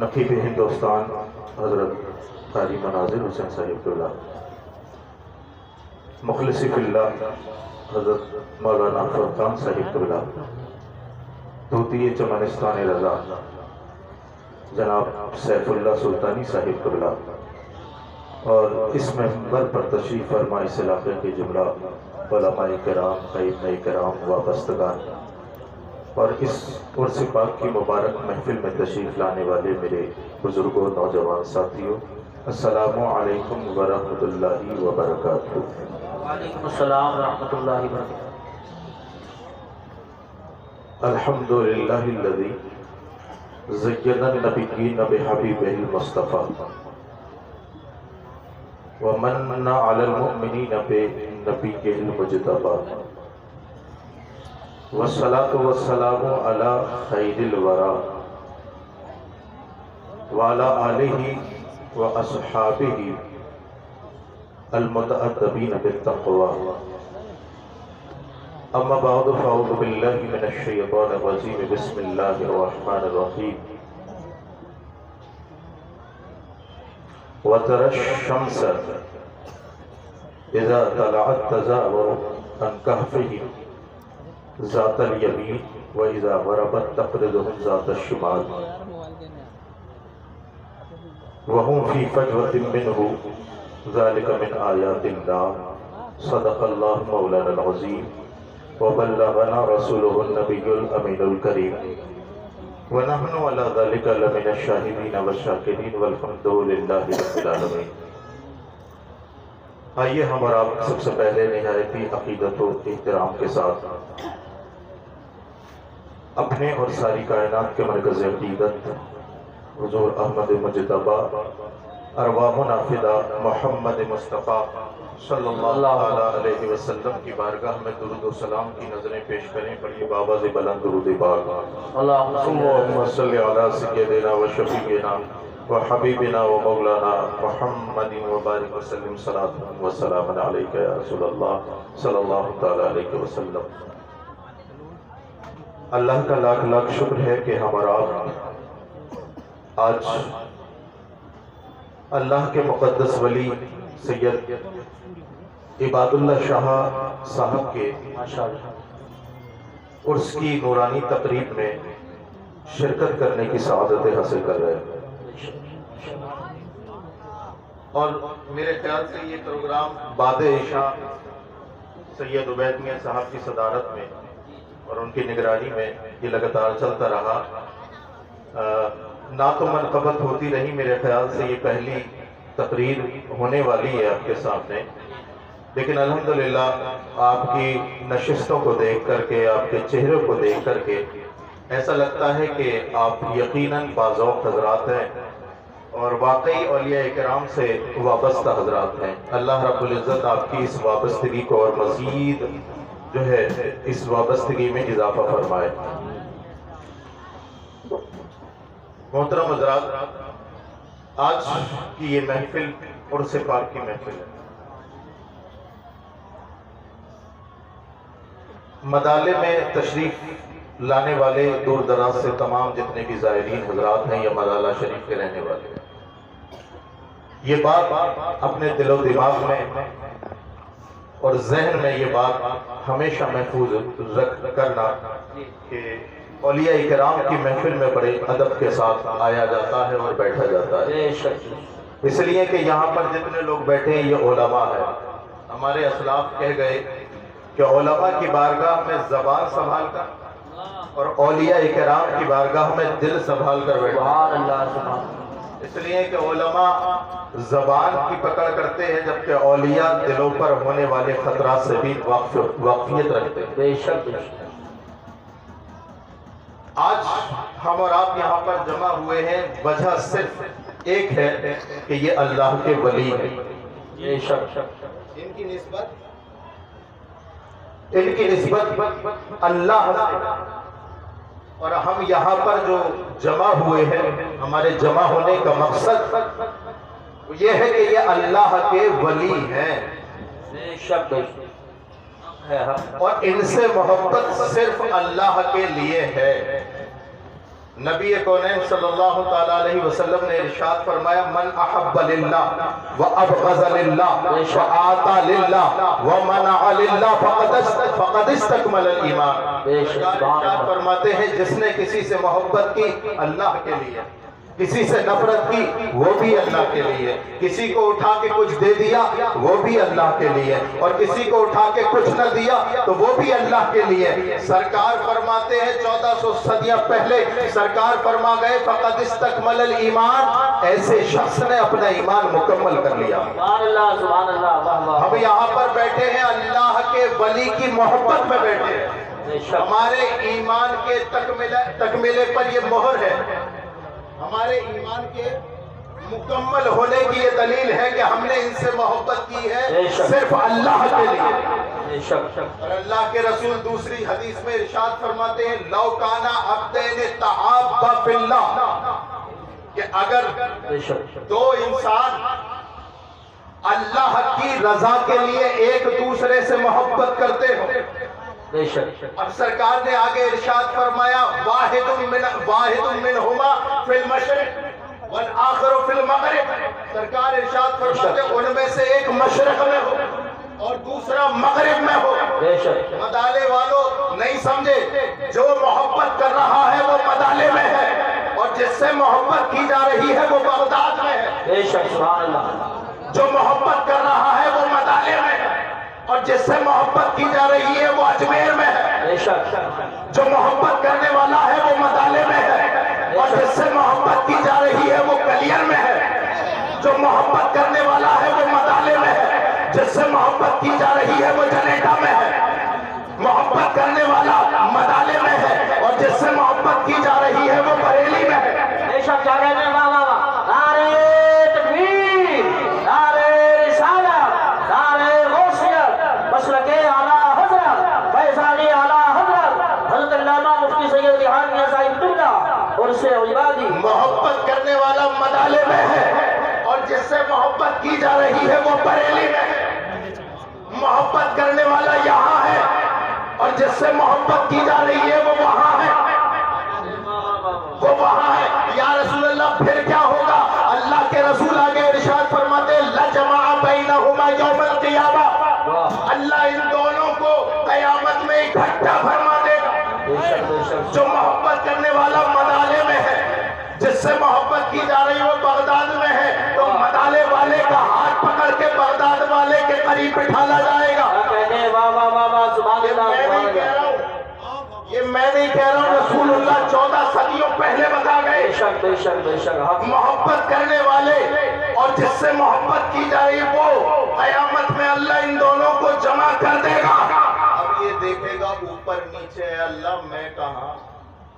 نقیب ہندوستان حضرت قاری مناظر حسین صاحب اللہ، مخلص فی اللہ حضرت مولانا فرقان صاحب اللہ، طوطی چمنستان رضا جناب سیف اللہ سلطانی صاحب اللہ، اور اس منبر پر تشریف فرما اس علاقے کے جملہ علماء کرام، ائمہ کرام، وابستگان اور اس عرس پاک کی مبارک محفل میں تشریف لانے والے میرے بزرگوں، نوجوان ساتھیوں، السلام علیکم ورحمۃ اللہ وبرکاتہ۔ وعلیکم السلام ورحمۃ اللہ وبرکاتہ۔ الحمدللہ الذی زین النبیین بحبیبہ المصطفیٰ ومن علی المؤمنین بنبیہ المجتبیٰ والصلاة والسلام علی خیر الورى وعلی آلہ واصحابہ المتأدبین بالتقوی، اما بعد فاعوذ باللہ من الشیطان الرجیم، بسم اللہ الرحمن الرحیم۔ وترى الشمس اذا طلعت تزاور عن كهفهم ذات الیمین واذا غربت تقرضهم ذات الشمال وهم في فجوة منه ذلك من آیات اللہ، صدق اللہ مولانا العظیم وبلغنا رسوله النبی الامین الکریم ونحن على ذلك لمن الشاہدین والشاکرین والحمد للہ رب العالمین۔ آئیے ہم اور آپ سب سے پہلے نہایت ہی عقیدت و احترام کے ساتھ اپنے اور ساری کائنات کے مرکز عقیدت حضور احمد مجتبیٰ ارواح نافدہ محمد مصطفیٰ صلی اللہ علیہ وسلم کی بارگاہ میں درود و سلام کی نظریں پیش کریں۔ پڑھیے بابا سے بلند درود پاک، اللہم صلی علی سیدنا و شفیعنا و حبیبنا و مولانا محمد و بارک وسلم صلاۃ و سلام علیک یا رسول اللہ صلی اللہ تعالی علیہ وسلم۔ اللہ کا لاکھ لاکھ شکر ہے کہ ہمارا آج اللہ کے مقدس ولی سید عباد اللہ شاہ صاحب کے عرس کی نورانی تقریب میں شرکت کرنے کی سعادت حاصل کر رہے ہیں، اور میرے خیال سے یہ پروگرام بعد عشاء سید عبید میاں صاحب کی صدارت میں اور ان کی نگرانی میں یہ لگاتار چلتا رہا۔ نہ تو منقبت ہوتی رہی، میرے خیال سے یہ پہلی تقریر ہونے والی ہے آپ کے سامنے، لیکن الحمدللہ آپ کی نشستوں کو دیکھ کر کے، آپ کے چہرے کو دیکھ کر کے ایسا لگتا ہے کہ آپ یقیناً باذوق حضرات ہیں اور واقعی اولیاء کرام سے وابستہ حضرات ہیں۔ اللہ رب العزت آپ کی اس وابستگی کو اور مزید جو ہے اس وابستگی میں اضافہ فرمائے۔ محترم حضرات، آج کی یہ محفل عرس پاک کی محفل ہے۔ مدالے میں تشریف لانے والے دور دراز سے تمام جتنے بھی زائرین حضرات ہیں یا مدالہ شریف کے رہنے والے ہیں، یہ بات اپنے دل و دماغ میں اور ذہن میں یہ بات ہمیشہ محفوظ رکھ کرنا کہ اولیاء کرام کی محفل میں بڑے ادب کے ساتھ آیا جاتا ہے اور بیٹھا جاتا ہے، اس لیے کہ یہاں پر جتنے لوگ بیٹھے ہیں یہ علماء ہیں۔ ہمارے اسلاف کہہ گئے کہ علماء کی بارگاہ میں زبان سنبھال کر اور اولیاء کرام کی بارگاہ میں دل سنبھال کر بیٹھے، اس لیے کہ علماء زبان کی پکڑ کرتے ہیں جبکہ اولیاء دلوں پر ہونے والے خطرات سے بھی واقفیت رکھتے ہیں۔ بے شک آج ہم اور آپ یہاں پر جمع ہوئے ہیں، وجہ صرف ایک ہے کہ یہ اللہ کے ولی ہیں، ان کی نسبت اللہ سے، اور ہم یہاں پر جو جمع ہوئے ہیں، ہمارے جمع ہونے کا مقصد یہ ہے کہ یہ اللہ کے ولی ہیں، اور ان سے محبت صرف اللہ کے لیے ہے۔ نبی کونین صلی اللہ تعالیٰ علیہ وسلم نے ارشاد فرمایا من احب للہ وابغض للہ وآتا للہ ومنع للہ فقد استکمل الایمان۔ ارشاد فرماتے ہیں جس نے کسی سے محبت کی اللہ کے لیے، کسی سے نفرت کی وہ بھی اللہ کے لیے، کسی کو اٹھا کے کچھ دے دیا وہ بھی اللہ کے لیے، اور کسی کو اٹھا کے کچھ نہ دیا تو وہ بھی اللہ کے لیے۔ سرکار فرماتے ہیں 1400 صدیاں پہلے سرکار فرما گئے فقد استکمل الایمان، ایسے شخص نے اپنا ایمان مکمل کر لیا۔ سبحان اللہ سبحان اللہ۔ ہم یہاں پر بیٹھے ہیں اللہ کے ولی کی محبت میں بیٹھے ہیں، ہمارے ایمان کے تکملے پر یہ مہر ہے، ہمارے ایمان کے مکمل ہونے کی یہ دلیل ہے کہ ہم نے ان سے محبت کی ہے صرف اللہ کے لیے۔ اور اللہ کے رسول دوسری حدیث میں ارشاد فرماتے ہیں لو کانا عبدین تحابا فی اللہ، کہ اگر دو انسان اللہ کی رضا کے لیے ایک دوسرے سے محبت کرتے ہو، اب سرکار نے آگے ارشاد فرمایا واحد منہما فی المشرق والآخر فی المغرب، سرکار ارشاد فرماتے ان میں سے ایک مشرق میں ہو اور دوسرا مغرب میں ہو۔ مدالے والوں نہیں سمجھے، جو محبت کر رہا ہے وہ مدالے میں ہے، اور جس سے محبت کی جا رہی ہے وہ بغداد میں ہے۔ جو محبت کر رہا ہے وہ مدالے میں ہے، اور جس سے محبت کی جا رہی ہے وہ اجمیر میں ہے۔ جو محبت کرنے والا ہے وہ مدالے میں ہے، اور جس سے محبت کی جا رہی ہے وہ کلیر میں ہے۔ جو محبت کرنے والا ہے وہ مدالے میں ہے، جس سے محبت کی جا رہی ہے وہ جنیٹا میں ہے۔ محبت کرنے والا مدالے میں ہے، اور جس سے محبت کی جا رہی ہے وہ بریلی میں ہے۔ محبت کرنے والا مدالے میں ہے، اور جس سے محبت کی جا رہی ہے وہ بریلی میں ہے۔ محبت کرنے والا یہاں ہے، اور جس سے محبت کی جا رہی ہے وہ وہاں ہے، وہ وہاں ہے۔ یا رسول اللہ پھر کیا ہوگا؟ اللہ کے رسول آگے ارشاد فرماتے لجمع بینہما یوم القیامہ، اللہ ان دونوں کو قیامت میں اکٹھا فرما دے گا۔ جو محبت کرنے والا مدالے میں ہے، جس سے محبت کی جا رہی وہ بغداد میں ہے، تو مدالے والے کا ہاتھ پکڑ کے بغداد والے کے قریب بٹھالا جائے گا۔ یہ میں نہیں کہہ رہا ہوں، رسول اللہ 14 صدیوں پہلے بتا گئے۔ محبت کرنے والے اور جس سے محبت کی جا رہی وہ قیامت میں اللہ ان دونوں کو جمع کر دے گا۔ اب یہ دیکھے گا اوپر نیچے ہے اللہ میں کہاں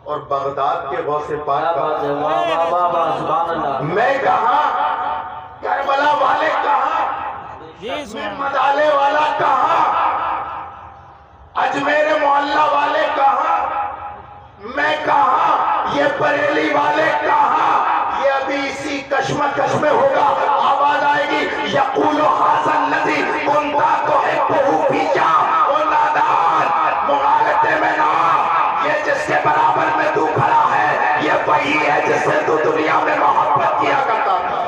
اور بغداد کے غوث پاک میں کہاں، کربلا والے کہاں، مدالے والا کہاں، اجمیر معلیٰ والے کہاں، میں کہاں، یہ بریلی والے کہاں۔ یہ ابھی اسی کشمکش میں ہوگا، آواز آئے گی یقول ھذا الذی کنت تحبہ فیہ ونادان مغالطے میں نہ، یہ جس کے برابر میں تو کھڑا ہے یہ وہی ہے جس سے تو دنیا میں محبت کیا کرتا تھا۔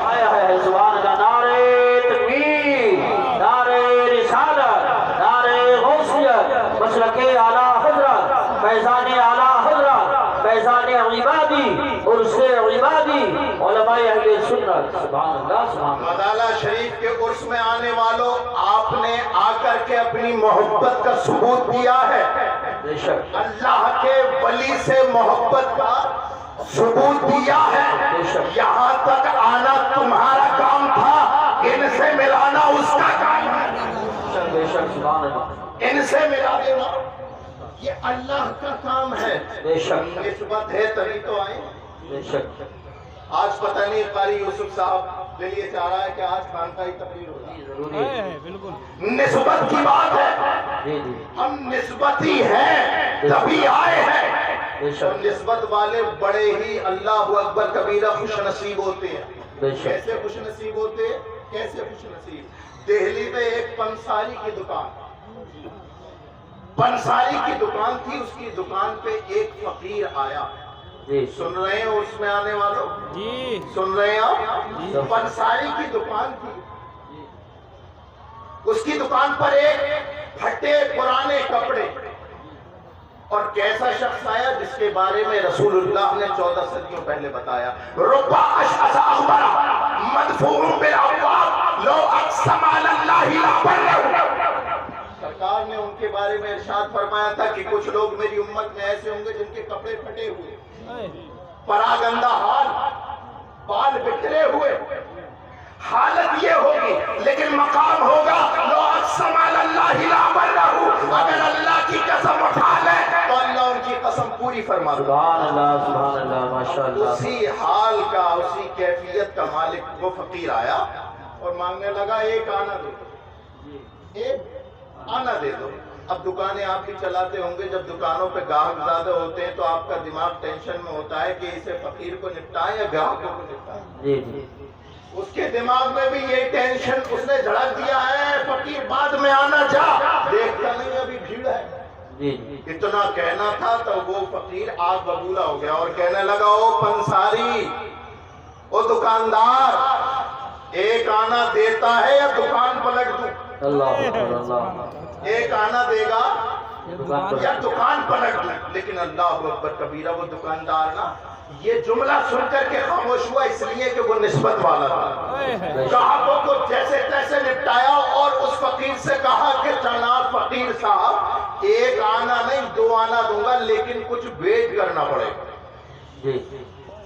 سبحان اللہ، نعرہ تکبیر، نعرہ رسالت، نعرہ غوثیت، مسلک اعلیٰ حضرت، فیضان اعلیٰ حضرت، فیضان عبادی، عرس عبادی، علماء اہل سنت۔ سبحان اللہ سبحان اللہ۔ مدالہ شریف کے عرس میں آنے والوں، آپ نے آ کر کے اپنی محبت کا ثبوت دیا ہے، اللہ کے ولی سے محبت کا ثبوت دیا ہے۔ یہاں تک آنا تمہارا کام تھا، ان سے ملانا اس کا کام ہے۔ ان سے ملا دینا یہ اللہ کا کام ہے۔ نسبت ہے تبھی تو آئیں۔ آج پتہ نہیں قاری یوسف صاحب کے لیے چاہ رہا ہے کہ آج خانقاہی تقریر ہو رہا ہے، نسبت کی بات ہے، ہم نسبتی ہیں تبھی آئے ہیں۔ اور نسبت والے بڑے ہی اللہ اکبر کبیرہ خوش نصیب ہوتے ہیں۔ کیسے خوش نصیب ہوتے ہیں؟ کیسے خوش نصیب؟ دہلی میں ایک پنساری کی دکان، پنساری کی دکان تھی، اس کی دکان پہ ایک فقیر آیا، جی سن رہے ہیں اس میں آنے والوں؟ جی سن رہے ہیں آپ؟ پنساری کی دکان تھی، اس کی دکان پر ایک پھٹے پرانے کپڑے، اور کیسا شخص آیا جس کے بارے میں رسول اللہ نے 14 صدیوں پہلے بتایا، ربا اشعث اغبر مدفوع بالابواب لو اقسم علی اللہ لا برہ۔ سرکار نے ان کے بارے میں ارشاد فرمایا تھا کہ کچھ لوگ میری امت میں ایسے ہوں گے جن کے کپڑے پھٹے ہوئے، پراگندہ حال، بال بکھرے ہوئے، حالت یہ ہوگی، لیکن مقام ہوگا لو اقسم علی اللہ لا برہ۔ اگر اللہ کی قسم اٹھا لے تو اللہ ان کی قسم پوری فرما دے۔ سبحان اللہ ماشاءاللہ۔ اسی حال کا، اسی کیفیت کا مالک وہ فقیر آیا اور مانگنے لگا ایک آنا دے دو، ایک آنا دے دو۔ اب دکانیں آپ بھی چلاتے ہوں گے، جب دکانوں پہ گاہک زیادہ ہوتے ہیں تو آپ کا دماغ ٹینشن میں ہوتا ہے کہ اسے فقیر کو نپٹائیں یا گاہکوں کو نپٹائیں۔ جی جی اس کے دماغ میں بھی یہ ٹینشن اس نے جھڑک دیا ہے، فقیر بعد میں آنا جا، دیکھتا نہیں ابھی بھیڑ ہے۔ جی اتنا کہنا تھا تو وہ فقیر آگ ببولا ہو گیا اور کہنے لگا، او پنساری، او دکاندار، ایک آنا دیتا ہے یا دکان پلٹ دوں؟ اللہ اللہ، ایک آنا دے گا دکان پر یا دکان پلٹ دوں؟ لیکن اللہ اکبر کبیرہ، وہ دکاندار نا یہ جملہ سن کر کے خاموش ہوا، اس لیے کہ وہ نسبت والا تھا۔ گاہکوں کو جیسے تیسے نپٹایا اور اس فقیر سے کہا کہ جناب فقیر صاحب، ایک آنا نہیں 2 آنا دوں گا، لیکن کچھ ویٹ کرنا پڑے گا۔ جی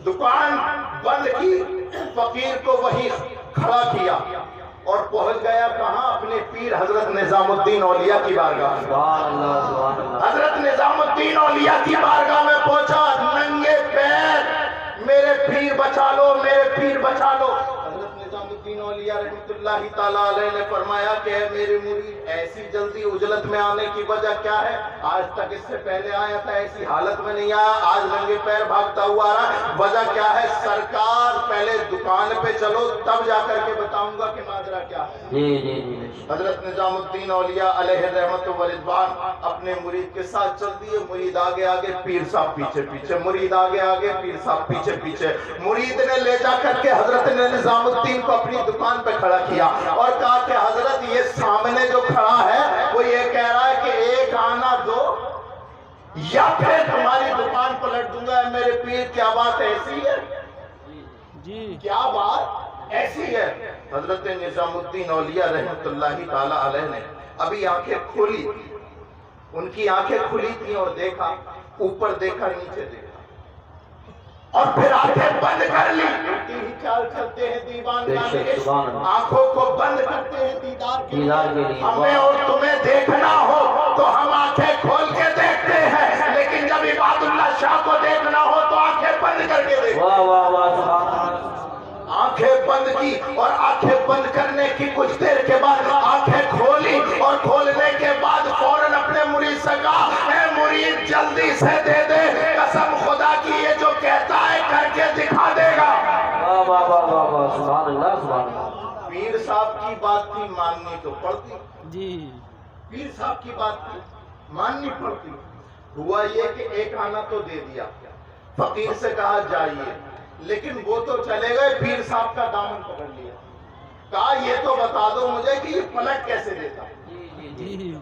دکان بند کی، فقیر کو وہیں کھڑا کیا اور پہنچ گیا کہاں؟ اپنے پیر حضرت نظام الدین اولیاء کی بارگاہ میں۔ سبحان اللہ۔ حضرت نظام الدین اولیاء کی بارگاہ میں پہنچا، ننگے پیر، میرے پیر بچا لو، میرے پیر بچا لو۔ حضرت نظام الدین اولیاء رحمۃ اللہ تعالیٰ علیہ نے فرمایا کہ اے میرے مرید، ایسی جلدی عجلت میں آنے کی وجہ کیا ہے؟ آج تک اس سے پہلے آیا تھا ایسی حالت میں نہیں آیا، آج ننگے پیر بھاگتا ہوا آ رہا، وجہ کیا ہے؟ سرکار پہلے دکان پہ چلو تب جا کر کے بتاؤں گا کہ ماجرا کیا ہے۔ جی جی جی حضرت نظام الدین اولیاء علیہ رحمت و رضوان اپنے مرید کے ساتھ چل دیے، مرید آگے آگے، پیر صاحب پیچھے پیچھے، مرید آگے آگے، پیر صاحب پیچھے پیچھے۔ مرید نے لے جا کر کے حضرت نے نظام الدین کو اپنی دکان پہ کھڑا کیا اور کہا کہ حضرت یہ سامنے جو کھڑا ہے وہ یہ کہہ رہا ہے کہ ایک آنا دو یا پھر تمہاری دکان پلٹ دوں گا۔ میرے پیر کیا بات ایسی ہے؟ جی کیا بات ایسی ہے؟ حضرت نظام الدین اولیاء رحمت اللہ تعالیٰ علیہ نے ابھی آنکھیں کھولی، ان کی آنکھیں کھلی تھیں اور دیکھا، اوپر دیکھا، نیچے دیکھا، اور پھر آنکھیں بند کر لی۔ الٹی ہی چال چلتے ہیں دیوان گانے، آنکھوں کو بند کرتے ہیں دیدار کے لیے۔ ہمیں اور تمہیں دیکھنا ہو تو ہم آنکھیں کھول کے دیکھتے ہیں، لیکن جب عباد اللہ شاہ کو دیکھنا ہو تو آنکھیں بند کر کے دیکھتے ہیں۔ واہ واہ واہ، سبحان اللہ۔ آنکھیں بند کی اور آنکھیں بند کرنے کی کچھ دیر کے بعد آنکھیں کھولی اور کھولنے کے بعد فوراً اپنے مرید سے کہا، اے مرید جلدی سے دے دے، قسم خدا کی یہ جو کہتا ہے کر کے دکھا دے گا۔ واہ واہ واہ واہ واہ، سبحان اللہ سبحان اللہ۔ پیر صاحب کی بات تھی، ماننی تو پڑتی، جی پیر صاحب کی بات تھی، ماننی پڑتی۔ ہوا یہ کہ ایک آنا تو دے دیا، فقیر سے کہا جائیے، لیکن وہ تو چلے گئے، پیر صاحب کا دامن پکڑ لیا، کہا یہ تو بتا دو مجھے کہ یہ پلٹ کیسے دیتا۔ جی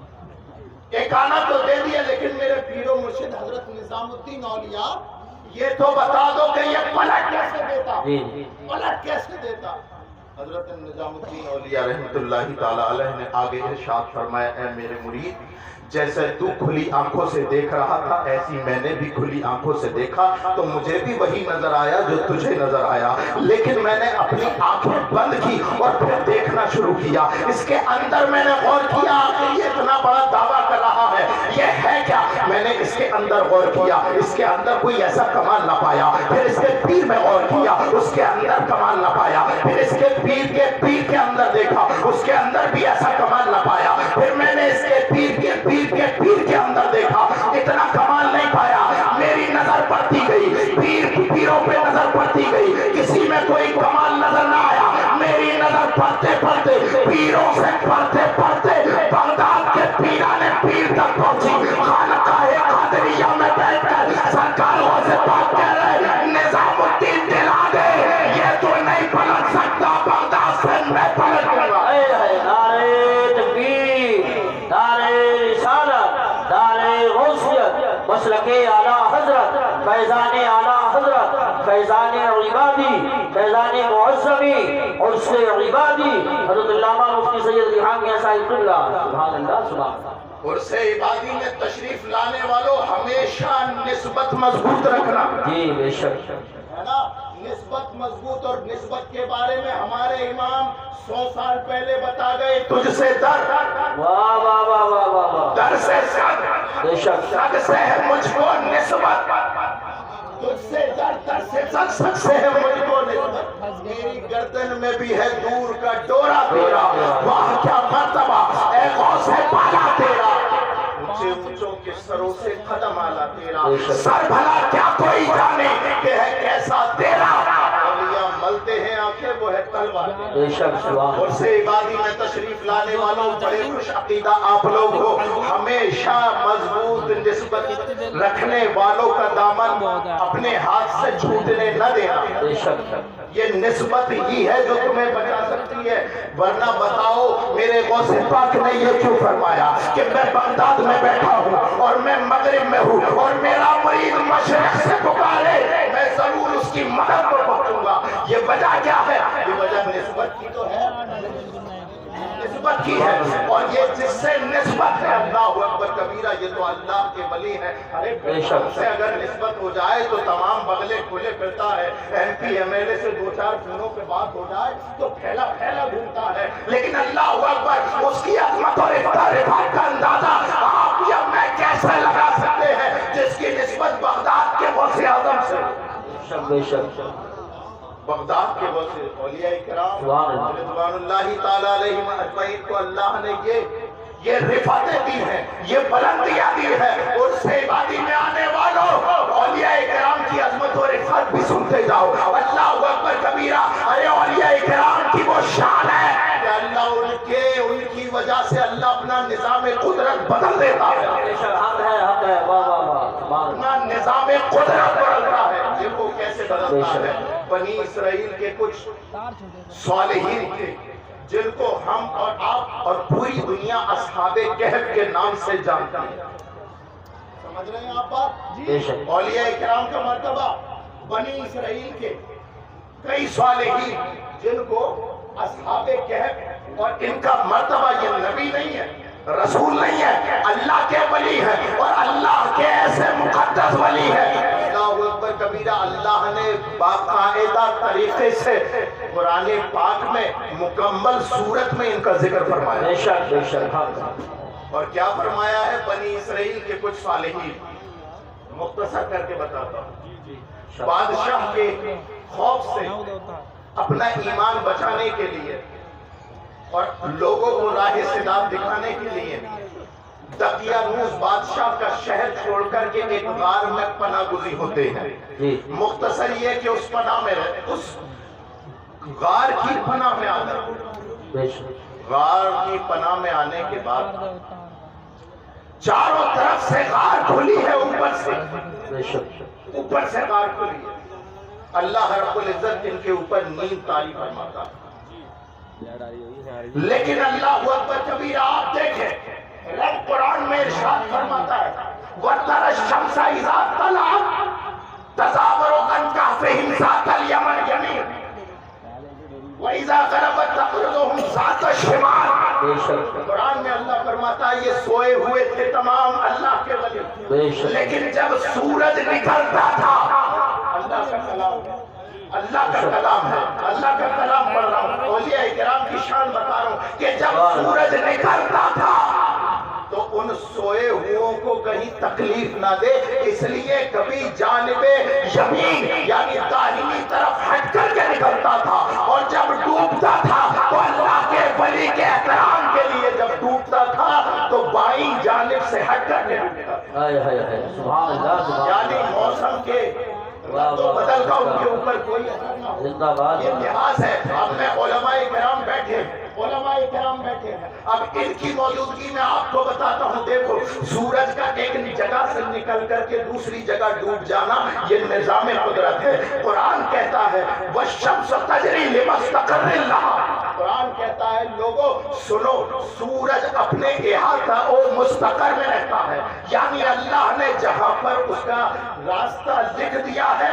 ایک آنا تو دے دیا، لیکن میرے پیر و مرشد حضرت نظام الدین اولیاء یہ تو بتا دو کہ یہ پلٹ کیسے دیتا، پلٹ کیسے دیتا۔ حضرت نظام الدین اولیاء رحمت اللہ تعالیٰ علیہ نے آگے ارشاد فرمایا، اے میرے مرید، جیسے تو کھلی آنکھوں سے دیکھ رہا تھا ایسی میں نے بھی کھلی آنکھوں سے دیکھا تو مجھے بھی وہی نظر آیا جو تجھے نظر آیا، لیکن میں نے اپنی آنکھیں بند کی اور پھر دیکھنا شروع کیا۔ اس کے اندر میں نے غور کیا کہ یہ اتنا بڑا دعویٰ کر رہا ہے، یہ ہے کیا؟ میں نے اس کے اندر غور کیا، اس کے اندر کوئی ایسا کمال نہ پایا۔ پھر اس کے پیر میں غور کیا، اس کے اندر کمال نہ پایا۔ پھر اس کے پیر کے اندر دیکھا، اس کے اندر بھی ایسا کمال نہ پایا۔ پھر میں نے اس کے پیر کے اندر دیکھا، اتنا کمال نہیں پایا۔ میری نظر پڑتی گئی، پیروں پہ نظر پڑتی گئی، کسی میں کوئی کمال نظر نہ آیا۔ میری نظر پڑھتے پڑھتے، پیروں سے پڑھتے پڑھتے بغداد کے پیران پیر تک پہنچی۔ خانقاہ قادریہ میں بیٹھ کر سرکار غوث پاک کہہ رہے عبادی فیضان معظمی اور سے عبادی حضرت علامہ مفتی سید ریحان میاں صاحب اللہ سبحان اللہ سبحان اللہ۔ اور سے عبادی میں تشریف لانے والوں ہمیشہ نسبت مضبوط رکھنا، جی بے شک ہے نا، نسبت مضبوط۔ اور نسبت کے بارے میں ہمارے امام 100 سال پہلے بتا گئے، تجھ سے در واہ واہ واہ واہ واہ واہ در سے سگ، بے شک سگ سے ہے مجھ کو نسبت، تجھ سے در در سے سگ، سگ سے ہے مجھ کو نسبت، میری گردن میں بھی ہے دور کا ڈورا تیرا، واہ کیا مرتبہ اے غوث بالا تیرا، اونچے اونچوں کے سروں سے قدم آلا تیرا، سر بھلا کیا کوئی جانے کہ ہے کیسا تیرا، اولیاء ملتے ہیں آنکھیں وہ ہے تلوار تیرا۔ بے شک سبحان اور سے عبادی میں تشریف لانے والوں بڑے خوش عقیدہ آپ لوگ ہو، ہمیشہ مضبوط نسبت رکھنے والوں کا دامن اپنے ہاتھ سے چھوٹنے نہ دینا، بے شک یہ نسبت ہی ہے جو تمہیں بچا سکتی ہے، ورنہ بتاؤ میرے غوث پاک نے یہ کیوں فرمایا کہ میں بغداد میں بیٹھا ہوں اور میں مغرب میں ہوں اور میرا مرید مشرق سے پکارے میں ضرور اس کی مدد پر پہنچوں گا، یہ وجہ کیا ہے؟ یہ وجہ نسبت کی تو ہے، نسبت کی ہے، اور یہ جس سے نسبت ہے اللہ اکبر کبیرہ، یہ تو اللہ کے ولی ہے، ارے ہم سے اگر نسبت ہو جائے تو تمام بغلے کھلے پھرتا ہے، ایم پی ایم ایل اے سے 2-4 فونوں پہ بات ہو جائے تو پھیلا پھیلا گھومتا ہے، لیکن اللہ اکبر اس کی عظمت اور رفعت کا اندازہ آپ یا میں کیسے لگا سکتے ہیں جس کی نسبت بغداد کے غوث اعظم سے، بے شک بغداد کے غوث اولیاء کرام سبحان رضوان اللہ تعالیٰ علیہم اجمعین کو اللہ نے یہ رفعتیں دی ہیں، یہ بلندیاں دی ہے، اور سے عبادی میں آنے والوں اولیاء کرام کی عظمت و رفعت بھی سنتے جاؤ، اللہ اکبر کبیرہ، ارے اولیاء کرام کی وہ شان ہے کہ اللہ ان کی وجہ سے اللہ اپنا نظام قدرت بدل دیتا ہے، حق ہے واہ واہ واہ سبحان اللہ۔ اپنا نظام قدرت بدلتا ہے، دیکھو کیسے بدلتا ہے، بنی اسرائیل کے کچھ صالحین تھے جن کو ہم اور آپ اور پوری دنیا اصحاب کہف کے نام سے جانتے ہیں، سمجھ رہے ہیں آپ بات؟ بے شک اولیاء کرام کا مرتبہ، بنی اسرائیل کے کئی صالحین جن کو اصحاب کہف، اور ان کا مرتبہ یہ نبی نہیں ہے، رسول نہیں ہے، اللہ کے ولی ہے، اور اللہ کے ایسے مقدس ولی ہے، اللہ اکبر کبیرہ، اللہ نے باقاعدہ طریقے سے قرآن پاک میں مکمل صورت میں ان کا ذکر فرمایا، بے شک حق اور کیا فرمایا ہے؟ بنی اسرائیل کے کچھ صالحین، مختصر کر کے بتاتا ہوں، بادشاہ کے خوف سے اپنا ایمان بچانے کے لیے اور لوگوں کو راہ سداد دکھانے کے لیے دقیانوس بادشاہ کا شہر چھوڑ کر کے ایک غار میں پناہ گزین ہوتے ہیں، مختصر یہ کہ اس پناہ میں اس غار کی پناہ میں آنا، غار کی پناہ میں آنے کے بعد چاروں طرف سے غار کھلی ہے، اوپر سے غار کھلی ہے، اللہ رب العزت ان کے اوپر نیند طاری فرماتا ہے، لیکن اللہ اکبر کبیرہ، آپ دیکھیں رب قرآن میں ارشاد فرماتا ہے وَتَرَى الشَّمْسَ إِذَا طَلَعَتْ تَزَاوَرُ عَنْ كَهْفِهِمْ ذَاتَ الْيَمِينِ وَإِذَا غَرَبَتْ تَقْرِضُهُمْ ذَاتَ الشِّمَالِ، قرآن میں اللہ فرماتا ہے یہ سوئے ہوئے تھے تمام اللہ کے ولی، لیکن جب سورج نکلتا تھا، اللہ کا کلام ہے، اللہ کا کلام ہے، اللہ کا کلام پڑھ رہا ہوں، اولیاء کرام کی شان بتا رہا ہوں کہ جب سورج نکلتا تھا تو ان سوئے ہوئوں کو کہیں تکلیف نہ دے، اس لیے کبھی جانب یمین یعنی داہنی طرف ہٹ کر کے نکلتا تھا، اور جب ڈوبتا تھا تو اللہ کے ولی کے احترام کے لیے جب ڈوبتا تھا تو بائیں جانب سے ہٹ کر کے ڈوبتا تھا، سبحان اللہ یعنی موسم کے بدل کا ان کے اوپر کوئی اثر نہ ہو، یہ لحاظ ہے۔ اب میں علماء کرام بیٹھے اب ان کی موجودگی میں آپ کو بتاتا ہوں، دیکھو سورج کا ایک جگہ سے نکل کر کے دوسری جگہ ڈوب جانا یہ نظام قدرت ہے۔ قرآن کہتا ہے وَالشَّمْسُ تَجْرِي لِمُسْتَقَرٍّ لَهَا، قرآن کہتا ہے لوگوں سنو، سورج اپنے احاطہ اور مستقر میں رہتا ہے، یعنی اللہ نے جہاں پر اس کا راستہ لکھ دیا ہے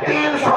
300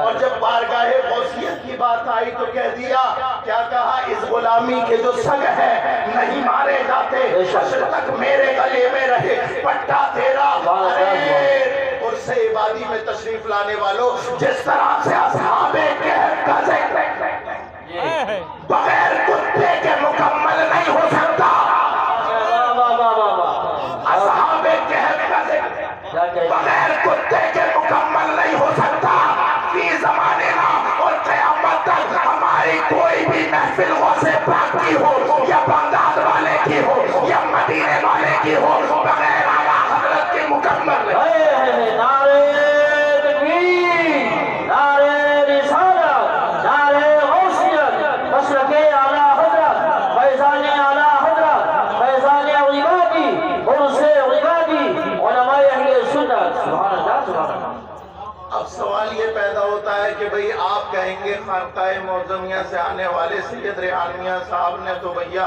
اور جب بارگاہ غوثیت کی بات آئی تو کہہ دیا، کیا کہا، اس غلامی کے جو سگ ہے نہیں مارے جاتے، حشر تک میرے گلے میں رہے پٹا تیرا۔ اور سے عبادی میں تشریف لانے والوں، جس طرح سے اصحاب کہف کا ذکر بغیر کتے کے مکمل نہیں ہو سکتا، اصحاب کہف کا ذکر بغیر کتے کے مکمل نہیں ہو سکتا۔ فی زماننا اور قیامت تک ہماری کوئی بھی محفل غوث پاک کی ہو یا بغداد والے کی ہو یا مدینے والے کی ہو، بغیر اعلیٰ حضرت کے مکمل نہیں۔ نعرہ تکبیر، نعرہ رسالت، نعرہ غوثیت، مسلک اعلیٰ حضرت، فیضان اعلیٰ حضرت، فیضان عبادی، عرس عبادی، علماء اہل سنت۔ سبحان اللہ، سبحان اللہ۔ اب سوال یہ پیدا ہوتا ہے کہ بھئی آپ کہیں گے خانقاہ معظمیہ سے آنے والے سید ریحان میاں صاحب نے تو بھیا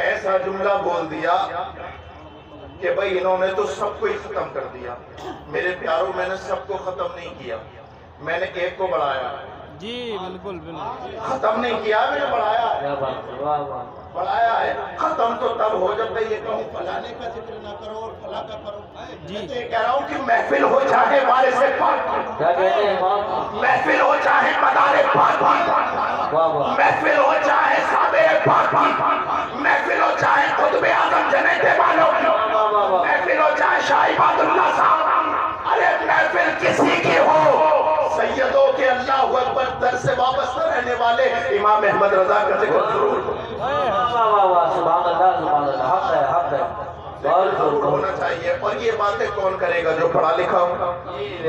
ایسا جملہ بول دیا کہ بھئی انہوں نے تو سب کو ہی ختم کر دیا۔ میرے پیاروں، میں نے سب کو ختم نہیں کیا، میں نے ایک کو بڑھایا۔ جی بالکل بالکل، ختم نہیں کیا، میں نے بڑھایا ہے، کیا بات ہے، واہ واہ۔ بڑھایا ہے۔ ختم تو تب ہو جب میں یہ کہوں فلانے کا ذکر نہ کرو اور فلاں کا کرو۔ میں تو یہ کہہ رہا ہوں کہ محفل ہو چاہے وارث پاک، کیا کہتے ہیں امام؟ محفل ہو چاہے مدار پاک، واہ واہ۔ محفل ہو چاہے صابر پاک، محفل ہو چاہے قطب اعظم جنید والوں، محفل ہو چاہے شاہ عباد اللہ صاحب، ارے محفل کسی کی ہو، سیدوں کے اللہ اکبر در سے وابستہ رہنے والے امام احمد رضا کا ذکر ضرور واہ واہ واہ، سبحان اللہ، سبحان اللہ، حق ہے، حق ہے، ضرور ہونا چاہیے۔ اور یہ باتیں کون کرے گا؟ جو پڑھا لکھا ہو۔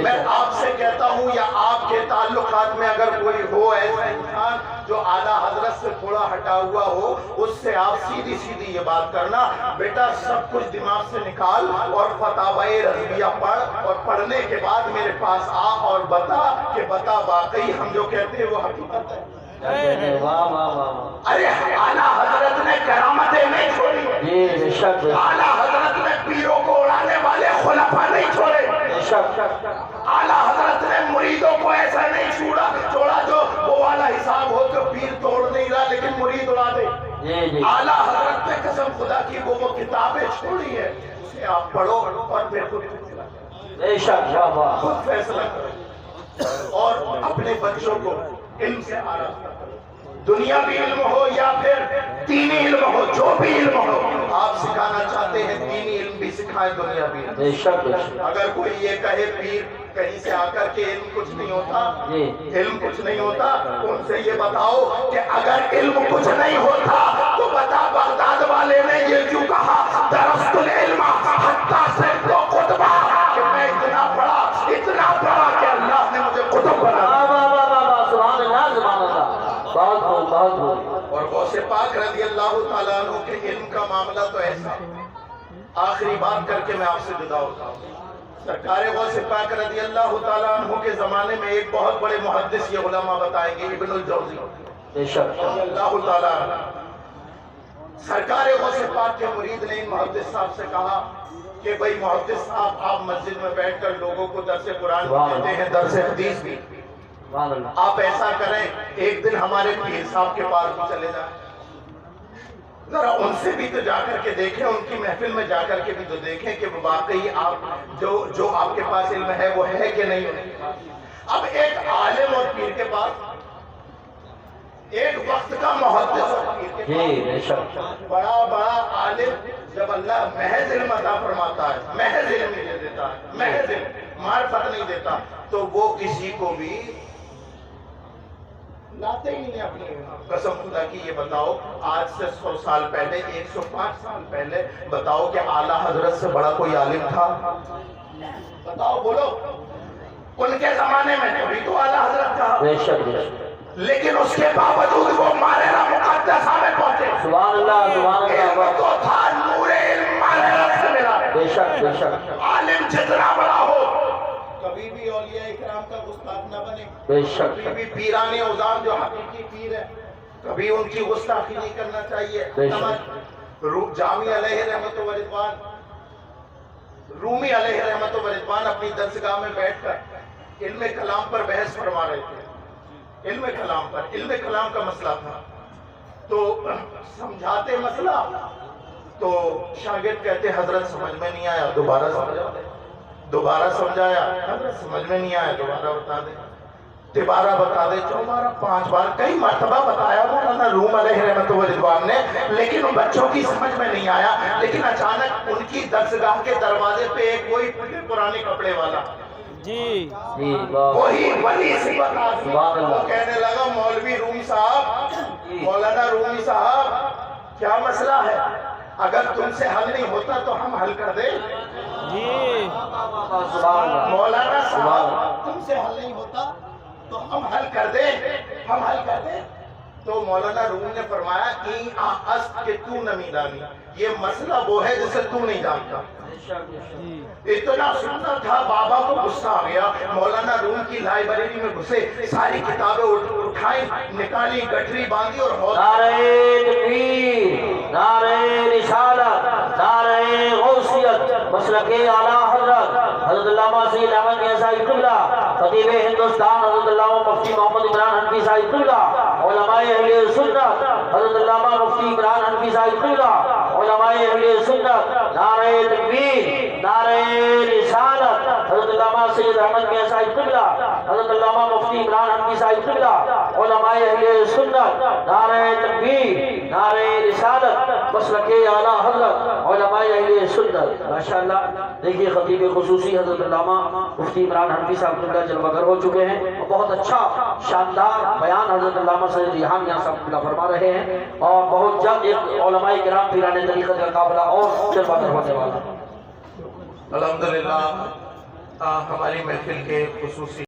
میں آپ سے کہتا ہوں یا آپ کے تعلقات میں اگر کوئی ہو ایسا انسان جو اعلیٰ حضرت سے تھوڑا ہٹا ہوا ہو، اس سے آپ سیدھی سیدھی یہ بات کرنا، بیٹا سب کچھ دماغ سے نکال اور فتاوی رضویہ پڑھ، اور پڑھنے کے بعد میرے پاس آ اور بتا کہ بتا واقعی ہم جو کہتے ہیں وہ حقیقت ہے۔ واہ واہ واہ۔ ارے اعلیٰ حضرت نے کرامتیں نہیں چھوڑی، جی بے شک، اعلیٰ حضرت نے پیروں کو اڑانے والے خلفاء نہیں چھوڑے، بے شک۔ اعلیٰ حضرت نے مریدوں کو ایسا نہیں چھوڑا جو وہ والا حساب ہو کہ پیر توڑ نہیں رہا لیکن مرید اڑا دے۔ جی جی، اعلیٰ حضرت نے قسم خدا کی وہ کتابیں چھوڑی ہے، اسے آپ پڑھو اور پھر خود فیصلہ کرو، بے شک، واہ واہ۔ خود فیصلہ کرو، اور اپنے بچوں کو علم سے آراستہ کرو، دنیاوی علم ہو یا پھر دینی علم ہو، جو بھی علم ہو آپ سکھانا چاہتے ہیں، دینی علم بھی سکھائیں، دنیاوی علم۔ بے شک، بے شک۔ اگر کوئی یہ کہے پیر کہیں سے آ کر کے علم کچھ نہیں ہوتا، علم کچھ نہیں ہوتا، ان سے یہ بتاؤ کہ اگر علم کچھ نہیں ہوتا تو بتا بغداد والے نے یہ کیوں کہا، درست العلم حتی سے تو قطبہ، کہ میں اتنا پڑھا کہ اللہ نے مجھے قطب بنا۔ سبحان اللہ، سبحان اللہ، بہت بہت بہت بہت۔ اور غوث پاک رضی اللہ تعالیٰ عنہ کے علم کا معاملہ تو ایسا۔ آخری بات کر کے میں آپ سے جدا ہوتا ہوں۔ سرکار غوث پاک رضی اللہ تعالیٰ عنہ کے زمانے میں ایک بہت بڑے محدث یہ علماء بتائیں گے، ابن الجوزی بے شک، رضی اللہ تعالیٰ عنہ۔ سرکار غوث پاک کے مرید نے ان محدث صاحب سے کہا کہ بھئی محدث صاحب، آپ مسجد میں بیٹھ کر لوگوں کو درس قرآن دیتے ہیں، درس حدیث بھی، آپ ایسا کریں ایک دن ہمارے پیر صاحب کے پاس بھی چلے جائیں، ذرا ان سے بھی تو جا کر کے دیکھیں، ان کی محفل میں جا کر کے بھی تو دیکھیں کہ واقعی آپ جو آپ کے پاس علم ہے وہ ہے کہ نہیں۔ اب ایک عالم اور پیر کے پاس، ایک وقت کا محدث اور پیر کے پاس، بڑا عالم جب اللہ محض علم عطا فرماتا ہے، محض علم نہیں دیتا ہے، محض علم، معرفت نہیں دیتا، تو وہ کسی کو بھی لاتے ہی نہیں اپنی۔ قسم خدا کی یہ بتاؤ، آج سے 100 سال پہلے، 105 سال پہلے بتاؤ کہ اعلیٰ حضرت سے بڑا کوئی عالم تھا؟ بتاؤ، بولو۔ ان کے زمانے میں کبھی تو اعلیٰ حضرت کہا، لیکن اس کے باوجود وہ مارحلہ مقدسہ میں پہنچے۔ سبحان اللہ، سبحان اللہ۔ علم تو تھا، نور علم مارحلہ سے ملا۔ بے شک، بے شک۔ عالم جتنا بڑا ہو کبھی بھی اولیاء اکرام کا گستاخ نہ بنے، بے شک، کبھی بھی پیران عظام جو حقیقی پیر ہے کبھی ان کی گستاخی نہیں کرنا چاہیے۔ جامی علیہ رحمت و رضوان، رومی علیہ رحمت و رضوان اپنی درسگاہ میں بیٹھ کر علم کلام پر بحث فرما رہے تھے، علم کلام پر، علم کلام کا مسئلہ تھا، تو سمجھاتے مسئلہ تو شاگرد کہتے حضرت سمجھ میں نہیں آیا، دوبارہ سمجھا دیں، دوبارہ سمجھایا، حضرت سمجھ میں نہیں آیا، دوبارہ بتا دیں، دوبارہ بتا دے، 4 بار 5 بار کئی مرتبہ بتایا مولانا روم علیہ رحمت و رضوان نے، لیکن ان بچوں کی سمجھ میں نہیں آیا۔ لیکن اچانک ان کی درسگاہ کے دروازے پہ ایک کوئی پرانے کپڑے والا جی وہی ولی سی بتا دی، وہ کہنے لگا مولوی روم صاحب، مولانا رومی صاحب کیا مسئلہ ہے؟ اگر تم سے حل نہیں ہوتا تو ہم حل کر دیں۔ جی مولانا صاحب تم سے حل نہیں ہوتا تو ہم حل کر دیں، ہم حل کر دیں۔ تو مولانا روم نے فرمایا این آست کہ تو نمیدانی، یہ مسئلہ وہ ہے جسے تو نہیں جانتا۔ اتنا سننا تھا، بابا کو غصہ آ گیا، مولانا روم کی لائبریری میں گھسے، ساری کتابیں اٹھائیں، نکالی، گٹری باندھی اور نعرہ تکبیر، نعرہ رسالت، نعرہ غوثیت، مسلک اعلیٰ حضرت حضرت علامہ سید احمد میاں صاحب قبلہ، خطیب ہندوستان حضرت علامہ مفتی محمد عمران حنفی صاحب قبلہ، علماء اہل سنت حضرت علامہ مفتی عمران حنفی صاحب قبلہ، علماء اہل سنت، نعرہ تکبیر، نعرہ رسالت حضرت علامہ سید احمد میاں صاحب قبلہ، حضرت علامہ مفتی عمران حنفی صاحب قبلہ، علماء اہل سنت، نعرہ تکبیر، نعرہ رسالت، مسلک اعلیٰ حضرت علماء اہل سنت۔ ماشاءاللہ دیکھیے خطیب خصوصی حضرت علامہ مفتی عمران حنفی صاحب قبلہ جلوہ گر ہو چکے ہیں، اور بہت اچھا شاندار بیان حضرت علامہ سید ریحان میاں صاحب قبلہ فرما رہے ہیں، اور بہت جلد ایک علماء کرام پیران طریقت کا قابلہ اور جلوہ گر ہونے والا ہے۔ الحمدللہ ہماری محفل کے خصوصی